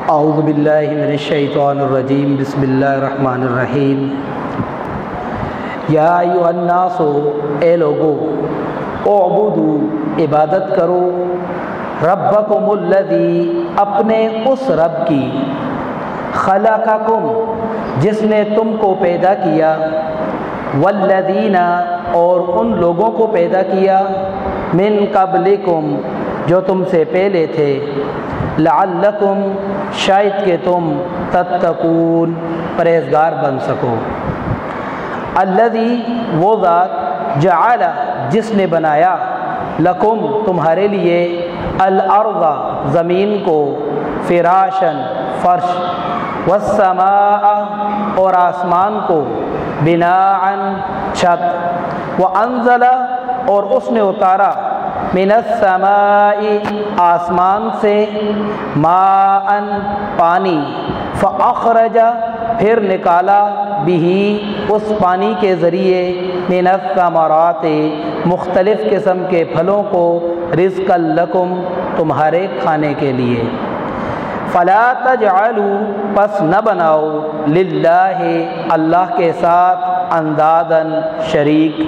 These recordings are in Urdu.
اعوذ باللہ من الشیطان الرجیم بسم اللہ الرحمن الرحیم یا ایھا الناس اے لوگو اعبدوا عبادت کرو ربکم الذی اپنے اس رب کی خلقکم جس نے تم کو پیدا کیا والذین اور ان لوگوں کو پیدا کیا من قبلکم جو تم سے پہلے تھے لعلکم شاید کہ تم تتقون پرہیزگار بن سکو الذی وہ ذات جعل جس نے بنایا لکم تمہارے لیے الارض زمین کو فراشن فرش والسماء اور آسمان کو بناءً چھت وانزل اور اس نے اتارا من السماء آسمان سے ماءً پانی فاخرج پھر نکالا بھی اس پانی کے ذریعے من الثمرات مختلف قسم کے پھلوں کو رزقا لکم تمہارے کھانے کے لیے فلا تجعلوا پس نہ بناؤ للہ اللہ کے ساتھ انداداً شریک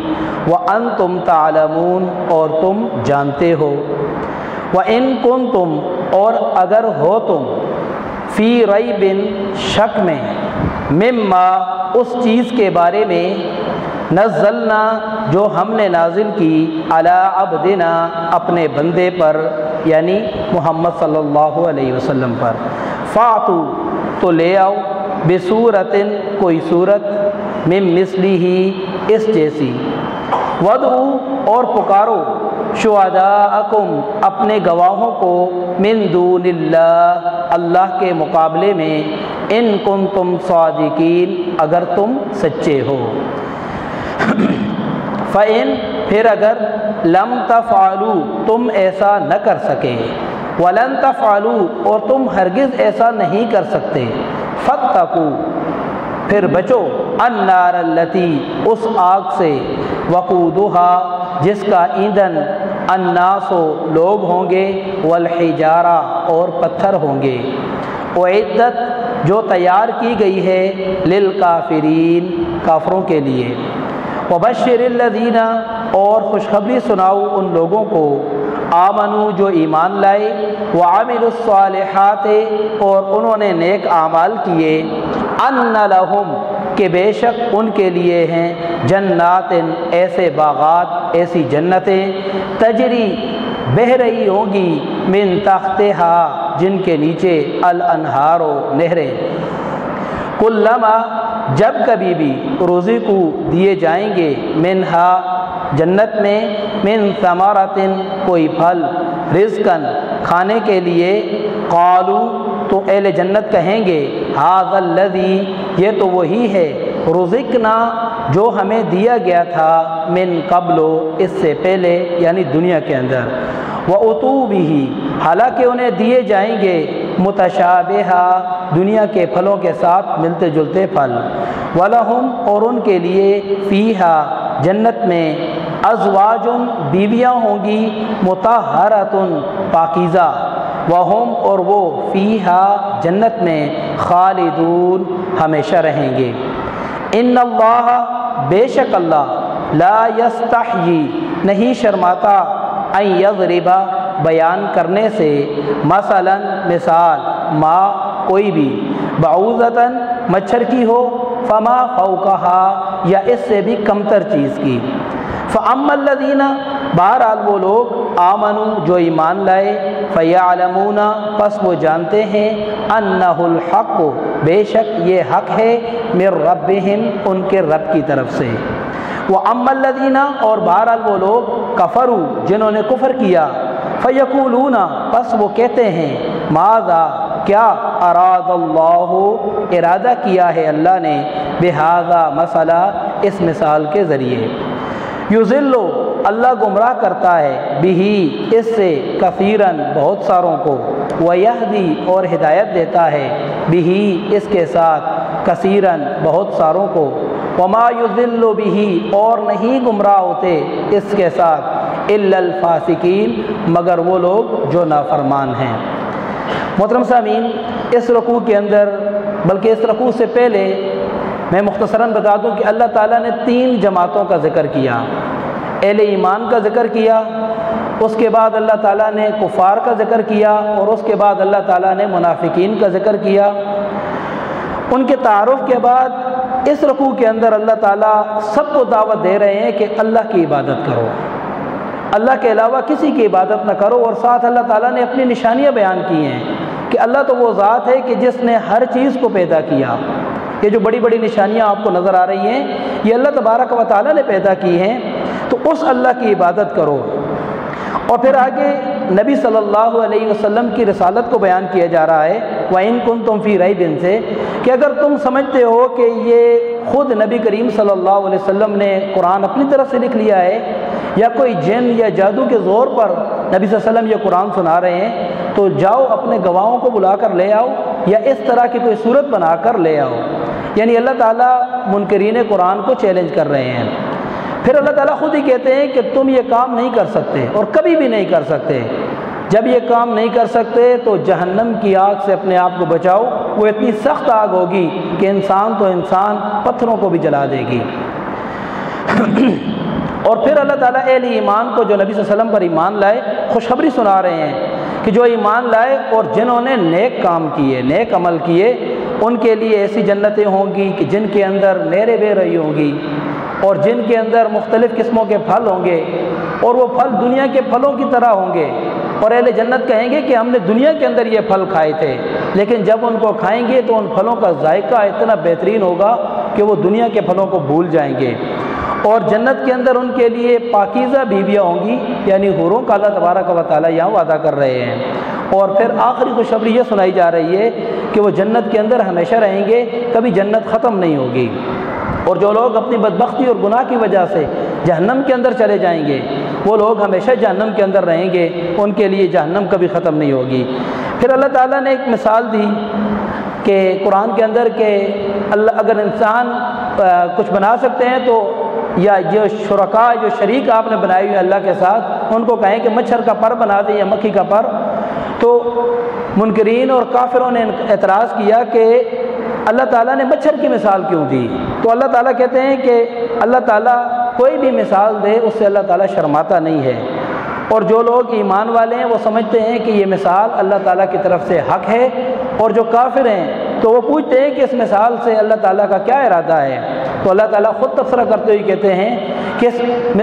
وانتم تعلمون اور تم جانتے ہو وان کنتم اور اگر ہو تم فی ریب شک میں مما اس چیز کے بارے میں نزلنا جو ہم نے نازل کی علی عبدنا اپنے بندے پر یعنی محمد صلی اللہ علیہ وسلم پر فاتو تو لے آؤ بصورت کوئی صورت من مثلہ اس جیسی ودعو اور پکارو شہداءکم اپنے گواہوں کو من دون اللہ اللہ کے مقابلے میں ان کنتم صادقین اگر تم سچے ہو فَإِن پھر اگر لم تفعلوا تم ایسا نہ کر سکے وَلَن تفعلوا اور تم ہرگز ایسا نہیں کر سکتے فَاتَّقُوا پھر بچو النار التی اس آگ سے وقودها جس کا ایندھن الناس لوگ ہوں گے والحجارہ اور پتھر ہوں گے اعدت جو تیار کی گئی ہے للکافرین کافروں کے لیے وبشر الذین اور خوشخبری سناؤ ان لوگوں کو آمنو جو ایمان لائے وعملوا الصالحات اور انہوں نے نیک اعمال کیے ان لہم کہ بے شک ان کے لیے ہیں جنات ایسے باغات ایسی جنتیں تجری بہہ رہی ہوں گی من تحتہا جن کے نیچے الانہار و نہریں کلما جب کبھی بھی روزی کو دیے جائیں گے منہا جنت میں من ثمرۃ کوئی پھل رزقاً کھانے کے لیے قالو تو اہل جنت کہیں گے ھذا الذی یہ تو وہی ہے رزقنا جو ہمیں دیا گیا تھا من قبل اس سے پہلے یعنی دنیا کے اندر وَأُتُوا بِهِ حالانکہ انہیں دیے جائیں گے متشابہہ دنیا کے پھلوں کے ساتھ ملتے جلتے پھل وَلَهُمْ اور ان کے لیے فیہا جنت میں ازواج بیویاں ہوں گی مطہرۃ پاکیزہ وہم اور وہ فیہا جنت میں خالدون ہمیشہ رہیں گے ان اللہ بے شک اللہ لا یستحیی نہیں شرماتا ان یضرب بیان کرنے سے مثلا مثال ما کوئی بھی بعوضۃ مچھر کی ہو فما فوقہا یا اس سے بھی کمتر چیز کی فاما الذین بہرحال وہ لوگ آمنوا جو ایمان لائے فیعلمون پس وہ جانتے ہیں انہ الحق بے شک یہ حق ہے من ربہم ان کے رب کی طرف سے واما الذین اور بہرحال وہ لوگ کفروا جنہوں نے کفر کیا فیقولون پس وہ کہتے ہیں ماذا کیا اراد اللہ ارادہ کیا ہے اللہ نے بہذا مسئلہ اس مثال کے ذریعے یضل اللہ گمراہ کرتا ہے بھی اس سے کثیراً بہت ساروں کو ویہدی اور ہدایت دیتا ہے بھی اس کے ساتھ کثیراً بہت ساروں کو وما یضل بھی اور نہیں گمراہ ہوتے اس کے ساتھ الا الفاسقین مگر وہ لوگ جو نافرمان ہیں محترم سامعین، اس رکوع کے اندر، بلکہ اس رکوع سے پہلے میں مختصراً بتا دوں کہ اللہ تعالیٰ نے 3 جماعتوں کا ذکر کیا۔ اہل ایمان کا ذکر کیا، اس کے بعد اللہ تعالیٰ نے کفار کا ذکر کیا، اور اس کے بعد اللہ تعالیٰ نے منافقین کا ذکر کیا۔ ان کے تعارف کے بعد اس رکوع کے اندر اللہ تعالیٰ سب کو دعوت دے رہے ہیں کہ اللہ کی عبادت کرو، اللہ کے علاوہ کسی کی عبادت نہ کرو، اور ساتھ اللہ تعالیٰ نے اپنی نشانیاں بیان کی ہیں کہ اللہ تو وہ ذات ہے کہ جس نے ہر چیز کو پیدا کیا۔ یہ جو بڑی بڑی نشانیاں آپ کو نظر آ رہی ہیں، یہ اللہ تبارک و تعالیٰ نے پیدا کی ہیں، تو اس اللہ کی عبادت کرو۔ اور پھر آگے نبی صلی اللہ علیہ وسلم کی رسالت کو بیان کیا جا رہا ہے، وَإِن كُنتُمْ فِي رَيْبٍ سے، کہ اگر تم سمجھتے ہو کہ یہ خود نبی کریم صلی اللہ علیہ وسلم نے قرآن اپنی طرف سے لکھ لیا ہے، یا کوئی جن یا جادو کے زور پر نبی صلی اللہ علیہ وسلم یہ قرآن سنا رہے ہیں، تو جاؤ اپنے گواہوں کو بلا کر لے آؤ، یا اس طرح کی کوئی صورت بنا کر لے آؤ۔ یعنی اللہ تعالیٰ منکرین قرآن کو چیلنج کر رہے ہیں۔ پھر اللہ تعالیٰ خود ہی کہتے ہیں کہ تم یہ کام نہیں کر سکتے، اور کبھی بھی نہیں کر سکتے۔ جب یہ کام نہیں کر سکتے تو جہنم کی آگ سے اپنے آپ کو بچاؤ، وہ اتنی سخت آگ ہوگی کہ انسان تو انسان پتھروں کو بھی جلا دے گی۔ اور پھر اللہ تعالیٰ اہل ایمان کو جو نبی صلی اللہ علیہ وسلم پر ایمان لائے خوشخبری سنا رہے ہیں کہ جو ایمان لائے اور جنہوں نے نیک کام کیے، نیک عمل کیے، ان کے لیے ایسی جنتیں ہوں گی کہ جن کے اندر نہریں بہہ رہی ہوں گی، اور جن کے اندر مختلف قسموں کے پھل ہوں گے، اور وہ پھل دنیا کے پھلوں کی طرح ہوں گے۔ اور اہل جنت کہیں گے کہ ہم نے دنیا کے اندر یہ پھل کھائے تھے، لیکن جب ان کو کھائیں گے تو ان پھلوں کا ذائقہ اتنا بہترین ہوگا کہ وہ دنیا کے پھلوں کو بھول جائیں گے۔ اور جنت کے اندر ان کے لیے پاکیزہ بیویاں ہوں گی، یعنی حوروں کا اللہ تبارک و تعالیٰ یہاں وعدہ کر رہے ہیں۔ اور پھر آخری خوشخبری یہ سنائی جا رہی ہے کہ وہ جنت کے اندر ہمیشہ رہیں گے، کبھی جنت ختم نہیں ہوگی۔ اور جو لوگ اپنی بدبختی اور گناہ کی وجہ سے جہنم کے اندر چلے جائیں گے، وہ لوگ ہمیشہ جہنم کے اندر رہیں گے، ان کے لیے جہنم کبھی ختم نہیں ہوگی۔ پھر اللہ تعالیٰ نے ایک مثال دی کہ قرآن کے اندر کہ اللہ اگر انسان کچھ بنا سکتے ہیں تو، یا جو شرکاء جو شریک آپ نے بنائی ہوئی اللہ کے ساتھ، ان کو کہیں کہ مچھر کا پر بنا دیں یا مکھی کا پر، تو منکرین اور کافروں نے اعتراض کیا کہ اللہ تعالیٰ نے مچھر کی مثال کیوں دی؟ تو اللہ تعالیٰ کہتے ہیں کہ اللہ تعالیٰ کوئی بھی مثال دے اس سے اللہ تعالیٰ شرماتا نہیں ہے، اور جو لوگ ایمان والے ہیں وہ سمجھتے ہیں کہ یہ مثال اللہ تعالیٰ کی طرف سے حق ہے، اور جو کافر ہیں تو وہ پوچھتے ہیں کہ اس مثال سے اللہ تعالیٰ کا کیا ارادہ ہے۔ تو اللہ تعالیٰ خود تبصرہ کرتے ہوئے کہتے ہیں کہ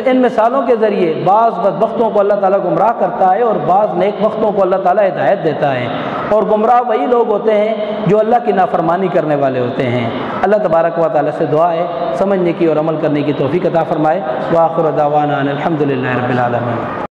ان مثالوں کے ذریعے بعض بدبختوں کو اللہ تعالیٰ گمراہ کرتا ہے، اور بعض نیک بختوں کو اللہ تعالیٰ ہدایت دیتا ہے، اور گمراہ وہی لوگ ہوتے ہیں جو اللہ کی نافرمانی کرنے والے ہوتے ہیں۔ اللہ تبارک و تعالیٰ سے دعا ہے سمجھنے کی اور عمل کرنے کی توفیق عطا فرمائے۔ وآخر دعوانا ان الحمد للہ رب العالمین۔